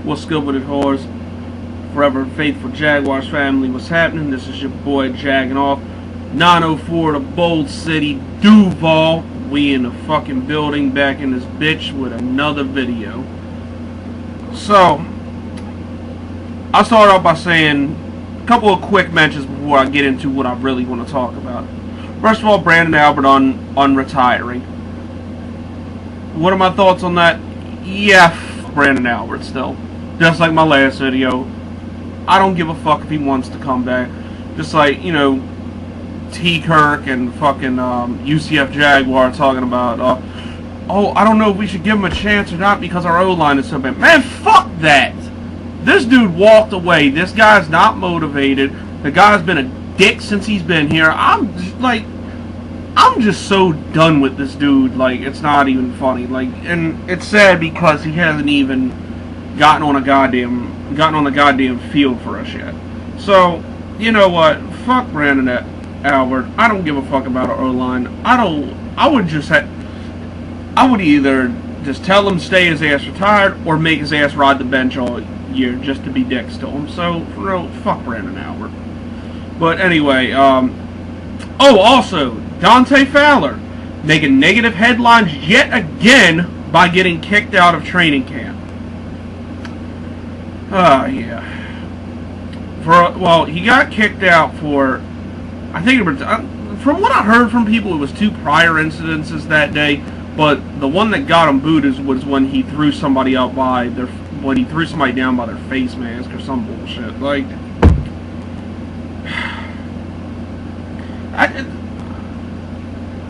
What's good with it, whores? Forever faithful Jaguars family, what's happening? This is your boy Jagging Off. 904 to Bold City, Duval. We in the fucking building, back in this bitch with another video. So, I'll start off by saying a couple of quick mentions before I get into what I really want to talk about. First of all, Branden Albert on retiring. What are my thoughts on that? Yeah, Branden Albert still. Just like my last video. I don't give a fuck if he wants to come back. Just like, you know, T. Kirk and fucking UCF Jaguar talking about, oh, I don't know if we should give him a chance or not because our O-line is so bad. Man, fuck that! This dude walked away. This guy's not motivated. The guy's been a dick since he's been here. I'm just so done with this dude. Like, it's not even funny. Like, and it's sad because he hasn't even gotten on the goddamn field for us yet. So, you know what? Fuck Branden Albert. I don't give a fuck about our O-line. I would either just tell him stay his ass retired or make his ass ride the bench all year just to be dicks to him. So, for real, fuck Branden Albert. But anyway, also, Dante Fowler making negative headlines yet again by getting kicked out of training camp. Yeah. Well, he got kicked out for, I think, from what I heard from people, it was 2 prior incidences that day, but the one that got him booted was when he threw somebody down by their face mask or some bullshit. Like,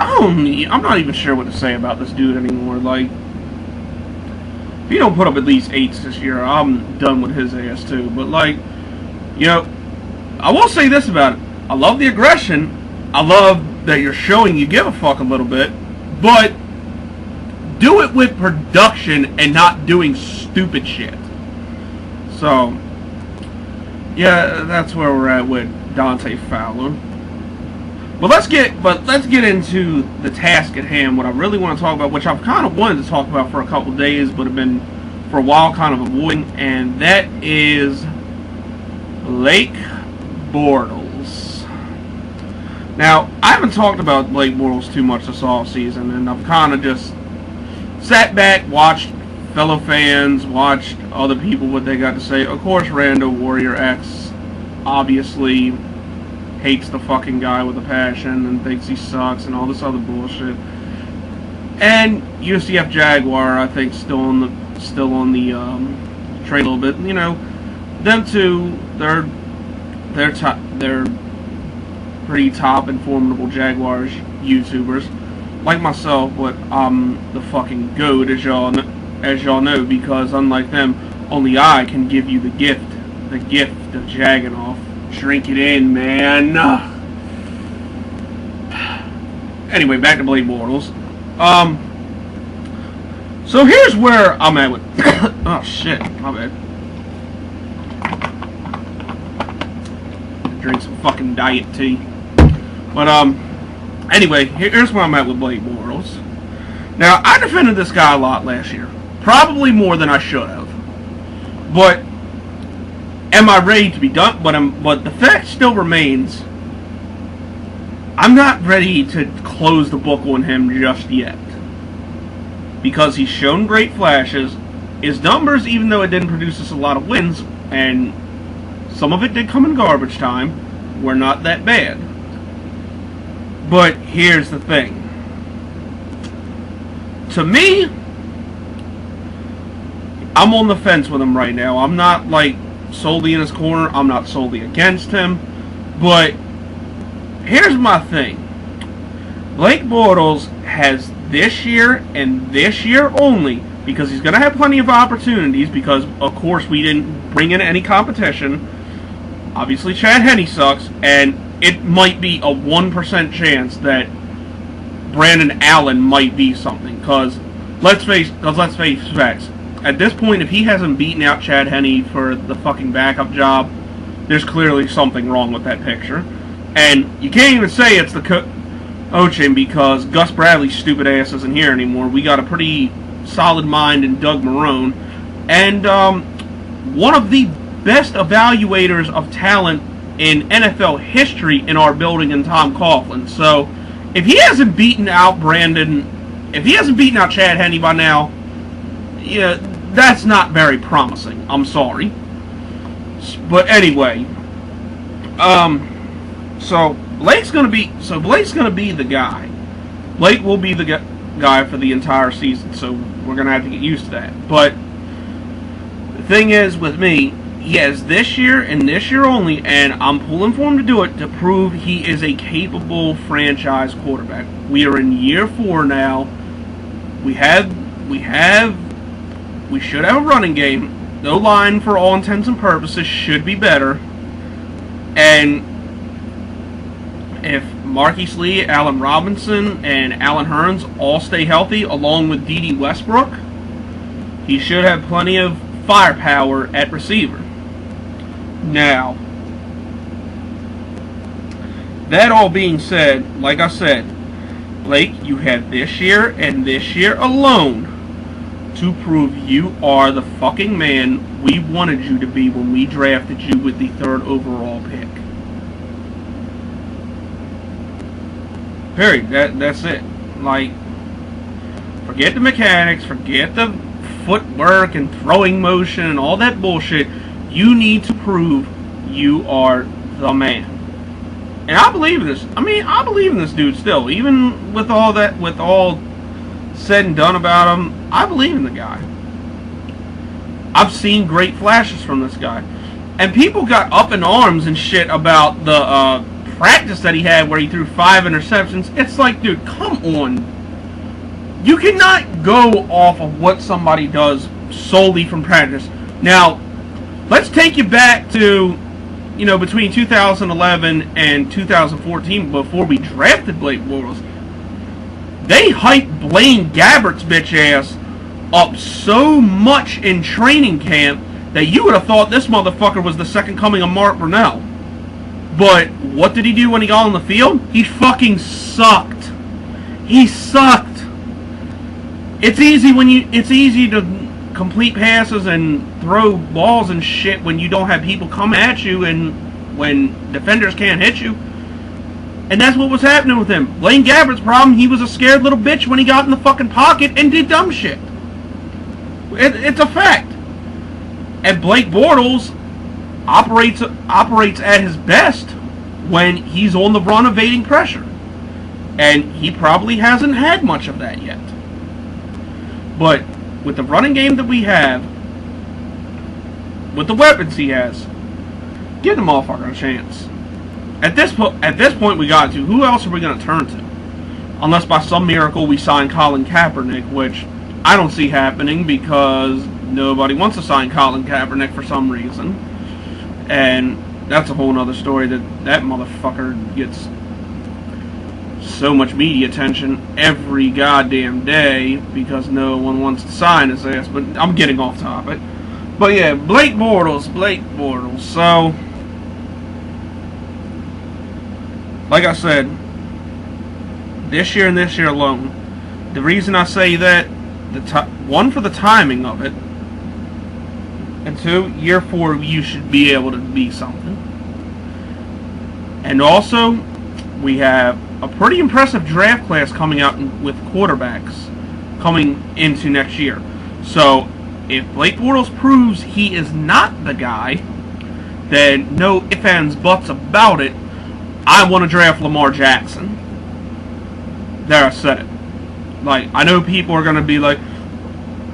I'm not even sure what to say about this dude anymore. Like, if he don't put up at least 8s this year, I'm done with his ass too. But, like, you know, I will say this about it. I love the aggression. I love that you're showing you give a fuck a little bit. But do it with production and not doing stupid shit. So, yeah, that's where we're at with Dante Fowler. But let's get into the task at hand. What I really want to talk about, which I've kind of wanted to talk about for a couple days, but have been for a while kind of avoiding, and that is Blake Bortles. Now, I haven't talked about Blake Bortles too much this offseason, and I've kind of just sat back, watched fellow fans, watched other people, what they got to say. Of course, Rando Warrior X obviously hates the fucking guy with a passion and thinks he sucks and all this other bullshit. And UCF Jaguar, I think, still on the train a little bit. You know, them two, they're pretty top and formidable Jaguars YouTubers, like myself. But I'm the fucking goat, as y'all know, because unlike them, only I can give you the gift of jagging off. Drink it in, man. Anyway, back to Blake Bortles. So here's where I'm at with. Oh shit, my bad. Drink some fucking diet tea. But anyway, here's where I'm at with Blake Bortles. Now, I defended this guy a lot last year, probably more than I should have. But am I ready to be done? But the fact still remains, I'm not ready to close the book on him just yet. Because he's shown great flashes. His numbers, even though it didn't produce us a lot of wins, and some of it did come in garbage time, were not that bad. But here's the thing. To me, I'm on the fence with him right now. I'm not, like, solely in his corner. I'm not solely against him. But here's my thing. Blake Bortles has this year and this year only, because he's going to have plenty of opportunities, because of course we didn't bring in any competition. Obviously Chad Henne sucks, and it might be a 1% chance that Brandon Allen might be something, because let's face facts. At this point, if he hasn't beaten out Chad Henne for the fucking backup job, there's clearly something wrong with that picture. And you can't even say it's the coaching, because Gus Bradley's stupid ass isn't here anymore. We got a pretty solid mind in Doug Marrone. And one of the best evaluators of talent in NFL history in our building in Tom Coughlin. So, if he hasn't beaten out Branden, if he hasn't beaten out Chad Henne by now, yeah, that's not very promising. I'm sorry. But anyway, so Blake's gonna be the guy. Blake will be the guy for the entire season. So we're gonna have to get used to that. But the thing is, with me, he has this year and this year only, and I'm pulling for him to do it to prove he is a capable franchise quarterback. We are in year 4 now. We should have a running game. No line, for all intents and purposes, should be better. And if Marquise Lee, Allen Robinson, and Allen Hurns all stay healthy, along with D.D. Westbrook, he should have plenty of firepower at receiver. Now, that all being said, like I said, Blake, you have this year and this year alone to prove you are the fucking man we wanted you to be when we drafted you with the 3rd overall pick. Period. That's it. Like, forget the mechanics, forget the footwork and throwing motion and all that bullshit. You need to prove you are the man. And I believe in this. I mean, I believe in this dude still. Even with all that, with all said and done about him, I believe in the guy. I've seen great flashes from this guy. And people got up in arms and shit about the practice that he had where he threw 5 interceptions. It's like, dude, come on. You cannot go off of what somebody does solely from practice. Now, let's take you back to, you know, between 2011 and 2014, before we drafted Blake Bortles. They hyped Blaine Gabbert's bitch ass up so much in training camp that you would have thought this motherfucker was the second coming of Mark Brunell. But what did he do when he got on the field? He fucking sucked. He sucked. It's easy to complete passes and throw balls and shit when you don't have people coming at you and when defenders can't hit you. And that's what was happening with him. Blaine Gabbert's problem, he was a scared little bitch when he got in the fucking pocket and did dumb shit. It's a fact. And Blake Bortles operates at his best when he's on the run evading pressure. And he probably hasn't had much of that yet. But with the running game that we have, with the weapons he has, give the motherfucker a chance. At this point we got to. Who else are we going to turn to? Unless by some miracle we sign Colin Kaepernick, which I don't see happening because nobody wants to sign Colin Kaepernick for some reason. And that's a whole other story, that motherfucker gets so much media attention every goddamn day because no one wants to sign his ass. But I'm getting off topic. But yeah, Blake Bortles. So, like I said, this year and this year alone, the reason I say that, one, for the timing of it, and 2, year 4, you should be able to be something. And also, we have a pretty impressive draft class coming out with quarterbacks coming into next year. So, if Blake Bortles proves he is not the guy, then no ifs, ands, buts about it, I want to draft Lamar Jackson. There, I said it. Like, I know people are going to be like,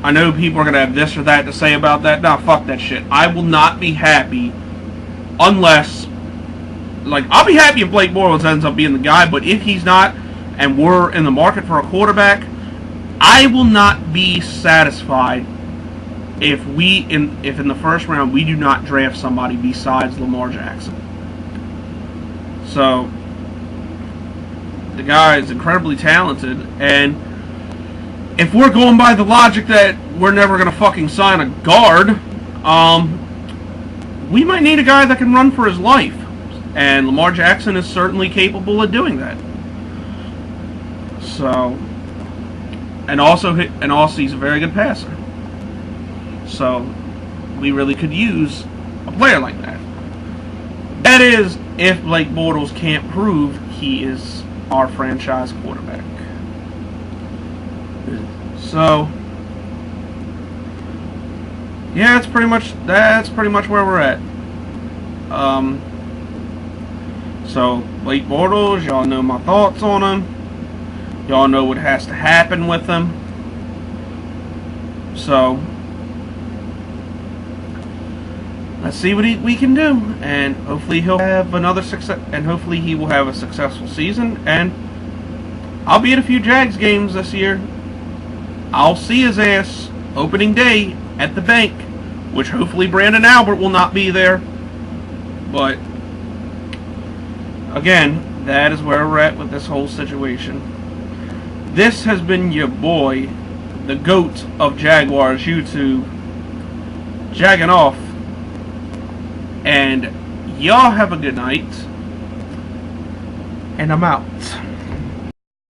I know people are going to have this or that to say about that. Nah, fuck that shit. I will not be happy unless, like, I'll be happy if Blake Bortles ends up being the guy, but if he's not, and we're in the market for a quarterback, I will not be satisfied if in the first round we do not draft somebody besides Lamar Jackson. So, the guy is incredibly talented, and if we're going by the logic that we're never going to fucking sign a guard, we might need a guy that can run for his life. And Lamar Jackson is certainly capable of doing that. So, and also he's a very good passer. So, we really could use a player like that. That is, if Blake Bortles can't prove he is our franchise quarterback. So, yeah, that's pretty much where we're at. So Blake Bortles, y'all know my thoughts on him. Y'all know what has to happen with him. So let's see what we can do, and hopefully he'll have another success, and hopefully he will have a successful season. And I'll be at a few Jags games this year. I'll see his ass opening day at the bank, which hopefully Branden Albert will not be there. But again, that is where we're at with this whole situation. This has been your boy, the GOAT of Jaguars YouTube, jagging off. And y'all have a good night. And I'm out.